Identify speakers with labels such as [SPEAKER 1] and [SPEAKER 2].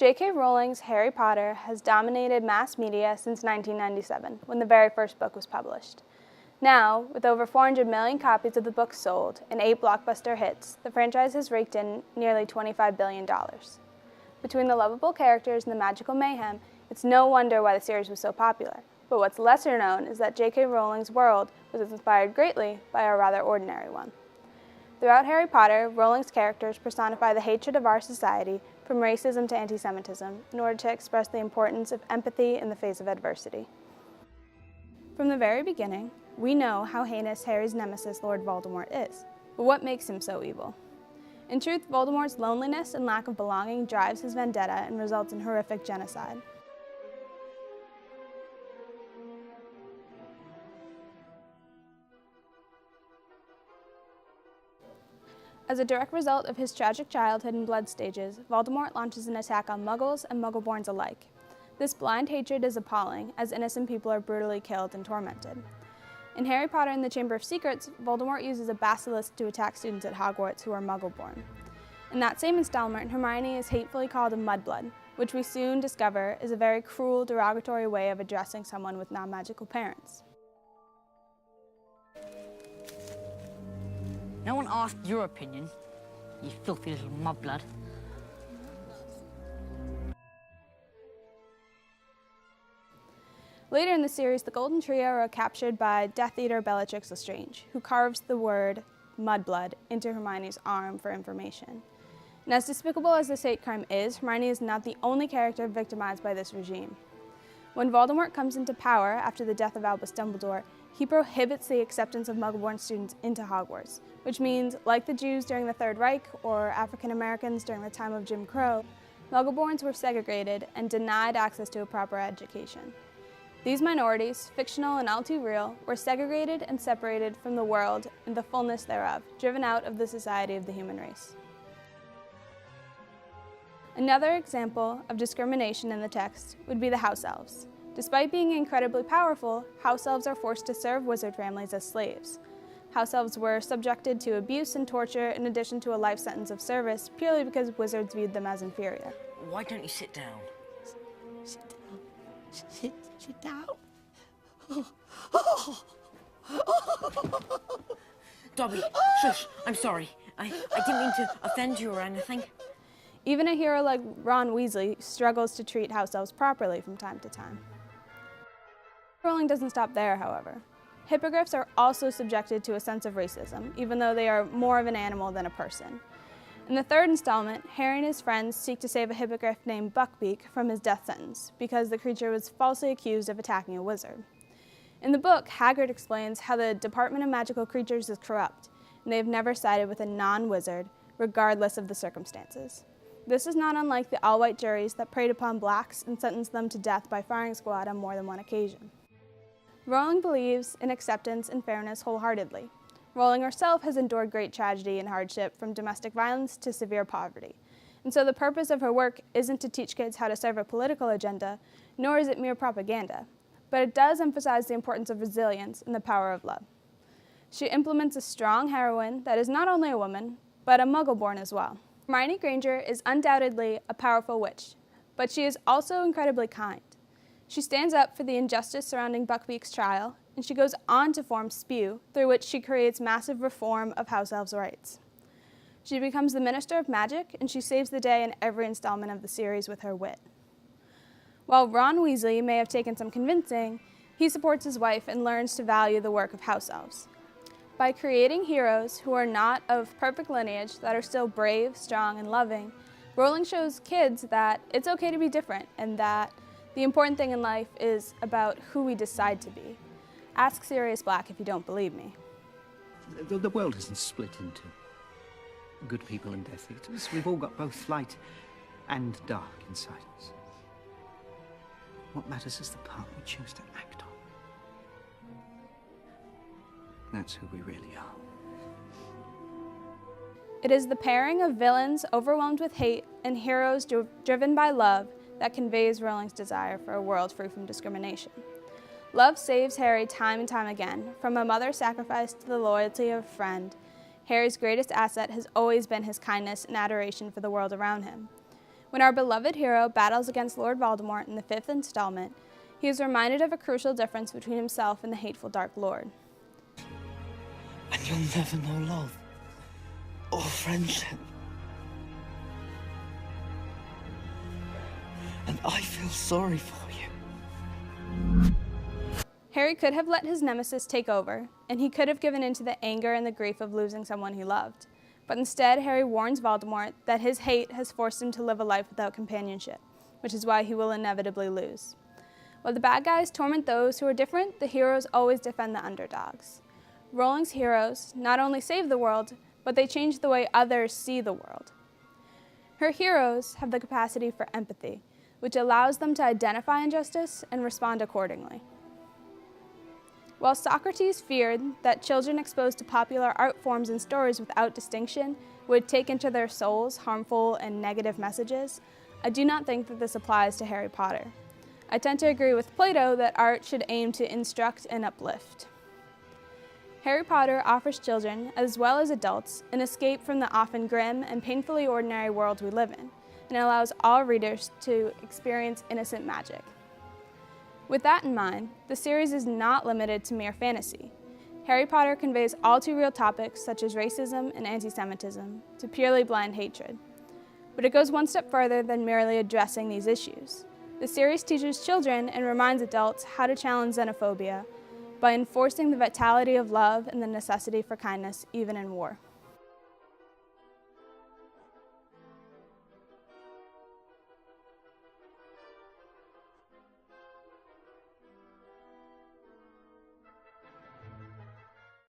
[SPEAKER 1] J.K. Rowling's Harry Potter has dominated mass media since 1997, when the very first book was published. Now, with over 400 million copies of the book sold and 8 blockbuster hits, the franchise has raked in nearly $25 billion. Between the lovable characters and the magical mayhem, it's no wonder why the series was so popular. But what's lesser known is that J.K. Rowling's world was inspired greatly by a rather ordinary one. Throughout Harry Potter, Rowling's characters personify the hatred of our society, from racism to anti-Semitism, in order to express the importance of empathy in the face of adversity. From the very beginning, we know how heinous Harry's nemesis, Lord Voldemort, is. But what makes him so evil? In truth, Voldemort's loneliness and lack of belonging drives his vendetta and results in horrific genocide. As a direct result of his tragic childhood and blood stages, Voldemort launches an attack on Muggles and Muggleborns alike. This blind hatred is appalling, as innocent people are brutally killed and tormented. In Harry Potter and the Chamber of Secrets, Voldemort uses a basilisk to attack students at Hogwarts who are Muggleborn. In that same installment, Hermione is hatefully called a mudblood, which we soon discover is a very cruel, derogatory way of addressing someone with non-magical parents.
[SPEAKER 2] No one asked your opinion, you filthy little mudblood.
[SPEAKER 1] Later in the series, the Golden Trio are captured by Death Eater Bellatrix Lestrange, who carves the word mudblood into Hermione's arm for information. And as despicable as this hate crime is, Hermione is not the only character victimized by this regime. When Voldemort comes into power after the death of Albus Dumbledore, he prohibits the acceptance of Muggle-born students into Hogwarts, which means, like the Jews during the Third Reich or African Americans during the time of Jim Crow, Muggle-borns were segregated and denied access to a proper education. These minorities, fictional and all too real, were segregated and separated from the world and the fullness thereof, driven out of the society of the human race. Another example of discrimination in the text would be the house elves. Despite being incredibly powerful, house elves are forced to serve wizard families as slaves. House elves were subjected to abuse and torture in addition to a life sentence of service, purely because wizards viewed them as inferior.
[SPEAKER 2] Why don't you sit down?
[SPEAKER 3] Sit down. Sit down.
[SPEAKER 2] Dobby, shush, I'm sorry. I didn't mean to offend you or anything.
[SPEAKER 1] Even a hero like Ron Weasley struggles to treat house elves properly from time to time. Rowling doesn't stop there, however. Hippogriffs are also subjected to a sense of racism, even though they are more of an animal than a person. In the third installment, Harry and his friends seek to save a hippogriff named Buckbeak from his death sentence, because the creature was falsely accused of attacking a wizard. In the book, Hagrid explains how the Department of Magical Creatures is corrupt, and they have never sided with a non-wizard, regardless of the circumstances. This is not unlike the all-white juries that preyed upon blacks and sentenced them to death by firing squad on more than one occasion. Rowling believes in acceptance and fairness wholeheartedly. Rowling herself has endured great tragedy and hardship, from domestic violence to severe poverty. And so the purpose of her work isn't to teach kids how to serve a political agenda, nor is it mere propaganda. But it does emphasize the importance of resilience and the power of love. She implements a strong heroine that is not only a woman, but a Muggle-born as well. Hermione Granger is undoubtedly a powerful witch, but she is also incredibly kind. She stands up for the injustice surrounding Buckbeak's trial, and she goes on to form Spew, through which she creates massive reform of house elves' rights. She becomes the Minister of Magic, and she saves the day in every installment of the series with her wit. While Ron Weasley may have taken some convincing, he supports his wife and learns to value the work of house elves. By creating heroes who are not of perfect lineage, that are still brave, strong, and loving, Rowling shows kids that it's okay to be different, and that the important thing in life is about who we decide to be. Ask Sirius Black if you don't believe me.
[SPEAKER 3] The world isn't split into good people and Death Eaters. We've all got both light and dark inside us. What matters is the part we choose to act on. That's who we really are.
[SPEAKER 1] It is the pairing of villains overwhelmed with hate and heroes driven by love that conveys Rowling's desire for a world free from discrimination. Love saves Harry time and time again. From a mother's sacrifice to the loyalty of a friend, Harry's greatest asset has always been his kindness and adoration for the world around him. When our beloved hero battles against Lord Voldemort in the 5th installment, he is reminded of a crucial difference between himself and the hateful Dark Lord.
[SPEAKER 4] And you'll never know love or friendship. And I feel sorry for you.
[SPEAKER 1] Harry could have let his nemesis take over, and he could have given in to the anger and the grief of losing someone he loved. But instead, Harry warns Voldemort that his hate has forced him to live a life without companionship, which is why he will inevitably lose. While the bad guys torment those who are different, the heroes always defend the underdogs. Rowling's heroes not only save the world, but they change the way others see the world. Her heroes have the capacity for empathy, which allows them to identify injustice and respond accordingly. While Socrates feared that children exposed to popular art forms and stories without distinction would take into their souls harmful and negative messages, I do not think that this applies to Harry Potter. I tend to agree with Plato that art should aim to instruct and uplift. Harry Potter offers children, as well as adults, an escape from the often grim and painfully ordinary world we live in, and allows all readers to experience innocent magic. With that in mind, the series is not limited to mere fantasy. Harry Potter conveys all too real topics such as racism and anti-Semitism to purely blind hatred. But it goes one step further than merely addressing these issues. The series teaches children and reminds adults how to challenge xenophobia by enforcing the vitality of love and the necessity for kindness even in war.